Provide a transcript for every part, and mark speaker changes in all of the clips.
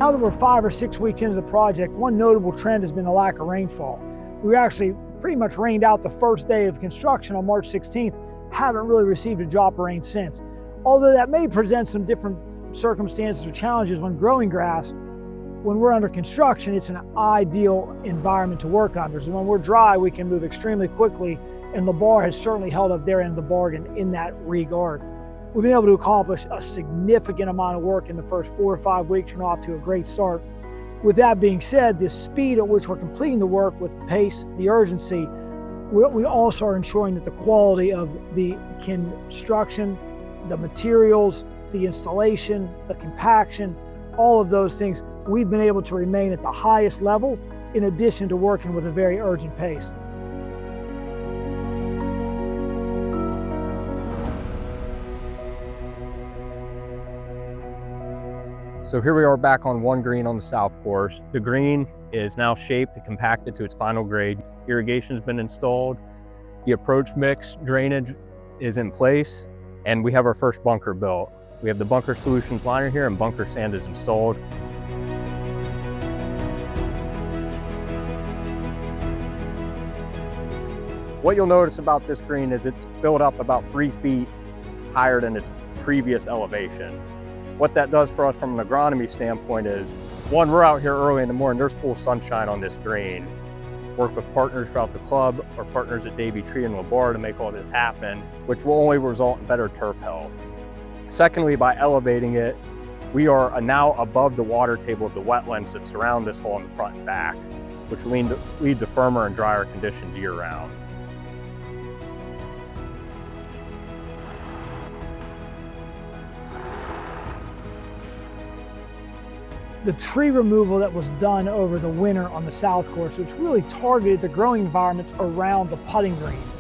Speaker 1: Now that we're 5 or 6 weeks into the project, one notable trend has been the lack of rainfall. We actually pretty much rained out the first day of construction on March 16th, haven't really received a drop of rain since. Although that may present some different circumstances or challenges when growing grass, when we're under construction, it's an ideal environment to work under. So when we're dry, we can move extremely quickly, and LaBar has certainly held up their end of the bargain in that regard. We've been able to accomplish a significant amount of work in the first 4 or 5 weeks and off to a great start. With that being said, the speed at which we're completing the work with the pace, the urgency, we also are ensuring that the quality of the construction, the materials, the installation, the compaction, all of those things, we've been able to remain at the highest level in addition to working with a very urgent pace.
Speaker 2: So here we are back on one green on the south course. The green is now shaped and compacted to its final grade. Irrigation's been installed. The approach mix drainage is in place, and we have our first bunker built. We have the Bunker Solutions liner here, and bunker sand is installed. What you'll notice about this green is it's built up about 3 feet higher than its previous elevation. What that does for us from an agronomy standpoint is, one, we're out here early in the morning, there's full sunshine on this green. Work with partners throughout the club, or partners at Davey Tree and LaBar to make all this happen, which will only result in better turf health. Secondly, by elevating it, we are now above the water table of the wetlands that surround this hole in the front and back, which lead to firmer and drier conditions year-round.
Speaker 1: The tree removal that was done over the winter on the south course, which really targeted the growing environments around the putting greens.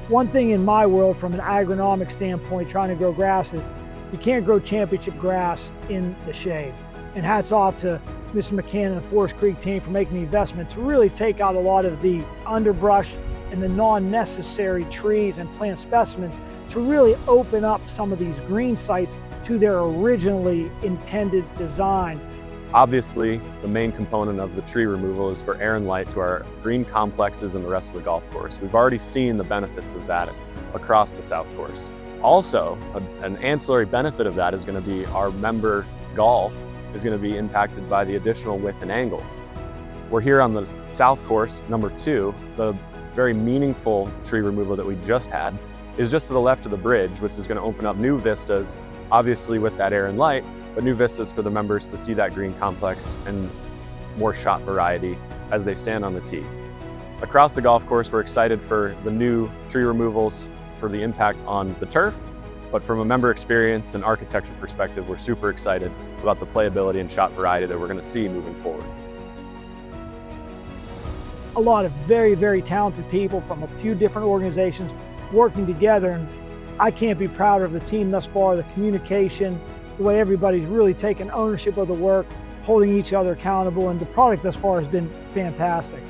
Speaker 1: One thing in my world from an agronomic standpoint, trying to grow grasses, you can't grow championship grass in the shade. And hats off to Mr. McCann and the Forest Creek team for making the investment to really take out a lot of the underbrush and the non-necessary trees and plant specimens to really open up some of these green sites to their originally intended design.
Speaker 3: Obviously, the main component of the tree removal is for air and light to our green complexes and the rest of the golf course. We've already seen the benefits of that across the south course. Also, an ancillary benefit of that is going to be our member golf is going to be impacted by the additional width and angles. We're here on the south course, number 2. The very meaningful tree removal that we just had is just to the left of the bridge, which is going to open up new vistas, obviously with that air and light, but new vistas for the members to see that green complex and more shot variety as they stand on the tee. Across the golf course, we're excited for the new tree removals for the impact on the turf, but from a member experience and architecture perspective, we're super excited about the playability and shot variety that we're going to see moving forward.
Speaker 1: A lot of very, very talented people from a few different organizations working together, and I can't be prouder of the team thus far, the communication, the way everybody's really taken ownership of the work, holding each other accountable, and the product thus far has been fantastic.